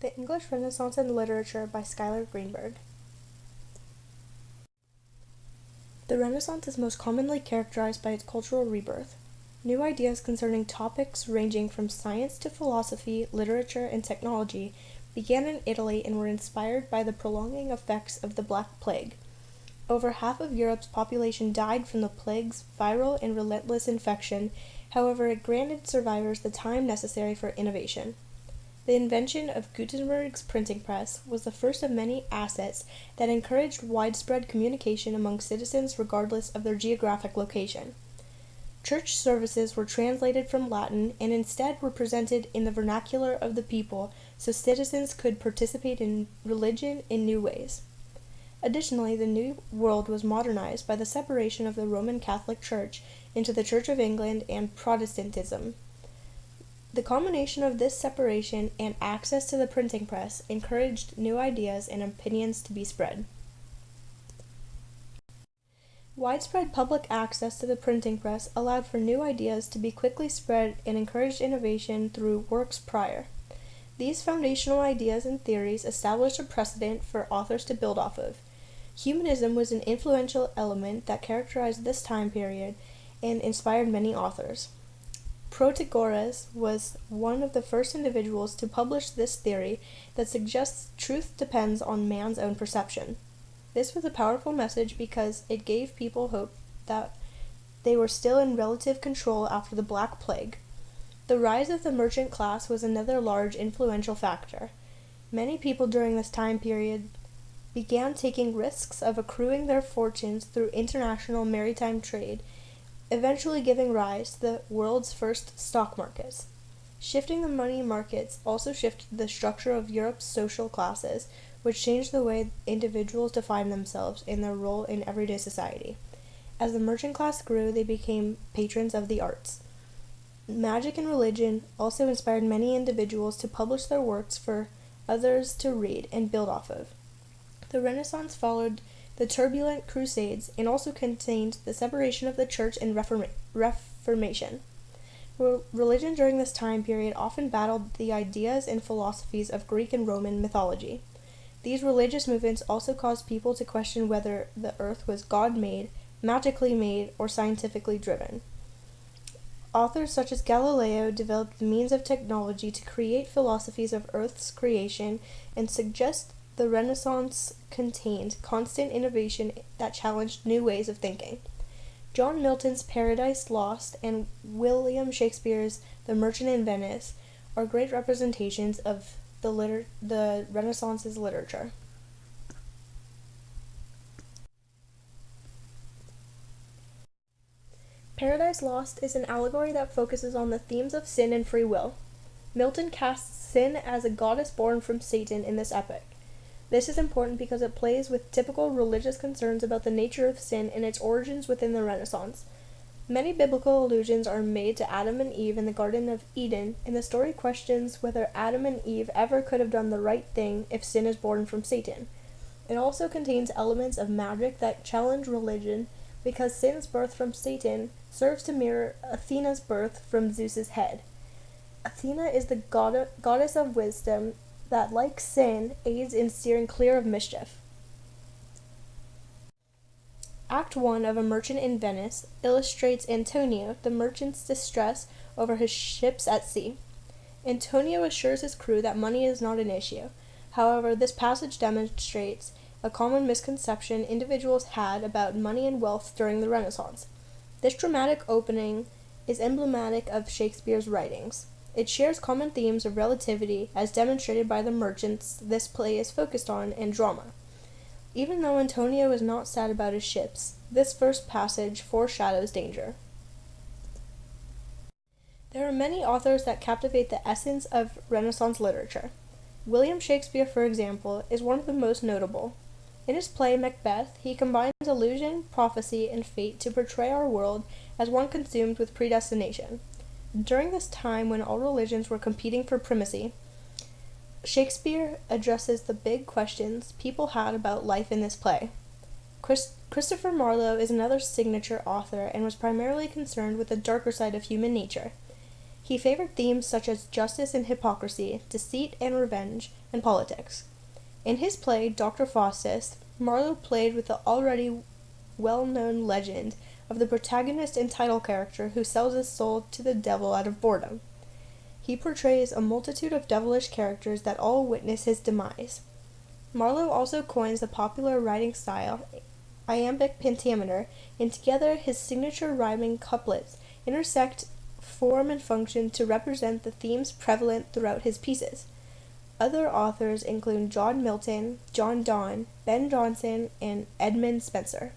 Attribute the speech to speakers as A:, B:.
A: The English Renaissance in Literature by Schuyler Greenberg. The Renaissance is most commonly characterized by its cultural rebirth. New ideas concerning topics ranging from science to philosophy, literature, and technology began in Italy and were inspired by the prolonging effects of the Black Plague. Over half of Europe's population died from the plague's viral and relentless infection. However, it granted survivors the time necessary for innovation. The invention of Gutenberg's printing press was the first of many assets that encouraged widespread communication among citizens regardless of their geographic location. Church services were translated from Latin and instead were presented in the vernacular of the people so citizens could participate in religion in new ways. Additionally, the New World was modernized by the separation of the Roman Catholic Church into the Church of England and Protestantism. The combination of this separation and access to the printing press encouraged new ideas and opinions to be spread. Widespread public access to the printing press allowed for new ideas to be quickly spread and encouraged innovation through works prior. These foundational ideas and theories established a precedent for authors to build off of. Humanism was an influential element that characterized this time period and inspired many authors. Protagoras was one of the first individuals to publish this theory that suggests truth depends on man's own perception. This was a powerful message because it gave people hope that they were still in relative control after the Black Plague. The rise of the merchant class was another large influential factor. Many people during this time period began taking risks of accruing their fortunes through international maritime trade, eventually giving rise to the world's first stock markets. Shifting the money markets also shifted the structure of Europe's social classes, which changed the way individuals defined themselves and their role in everyday society. As the merchant class grew, they became patrons of the arts. Magic and religion also inspired many individuals to publish their works for others to read and build off of. The Renaissance followed the turbulent Crusades and also contained the separation of the Church and Reformation. Religion during this time period often battled the ideas and philosophies of Greek and Roman mythology. These religious movements also caused people to question whether the earth was God-made, magically made, or scientifically driven. Authors such as Galileo developed the means of technology to create philosophies of Earth's creation and suggest the Renaissance contained constant innovation that challenged new ways of thinking. John Milton's Paradise Lost and William Shakespeare's The Merchant in Venice are great representations of the Renaissance's literature. Paradise Lost is an allegory that focuses on the themes of sin and free will. Milton casts sin as a goddess born from Satan in this epic. This is important because it plays with typical religious concerns about the nature of sin and its origins within the Renaissance. Many biblical allusions are made to Adam and Eve in the Garden of Eden, and the story questions whether Adam and Eve ever could have done the right thing if sin is born from Satan. It also contains elements of magic that challenge religion because sin's birth from Satan serves to mirror Athena's birth from Zeus's head. Athena is the goddess of wisdom that, like sin, aids in steering clear of mischief. Act 1 of A Merchant in Venice illustrates Antonio, the merchant's distress over his ships at sea. Antonio assures his crew that money is not an issue. However, this passage demonstrates a common misconception individuals had about money and wealth during the Renaissance. This dramatic opening is emblematic of Shakespeare's writings. It shares common themes of relativity as demonstrated by the merchants this play is focused on and drama. Even though Antonio is not sad about his ships, this first passage foreshadows danger. There are many authors that captivate the essence of Renaissance literature. William Shakespeare, for example, is one of the most notable. In his play Macbeth, he combines illusion, prophecy, and fate to portray our world as one consumed with predestination. During this time when all religions were competing for primacy, Shakespeare addresses the big questions people had about life in this play. Christopher Marlowe is another signature author and was primarily concerned with the darker side of human nature. He favored themes such as justice and hypocrisy, deceit and revenge, and politics. In his play, Dr. Faustus, Marlowe played with the already well-known legend of the protagonist and title character who sells his soul to the devil out of boredom. He portrays a multitude of devilish characters that all witness his demise. Marlowe also coins the popular writing style, iambic pentameter, and together his signature rhyming couplets intersect form and function to represent the themes prevalent throughout his pieces. Other authors include John Milton, John Donne, Ben Jonson, and Edmund Spenser.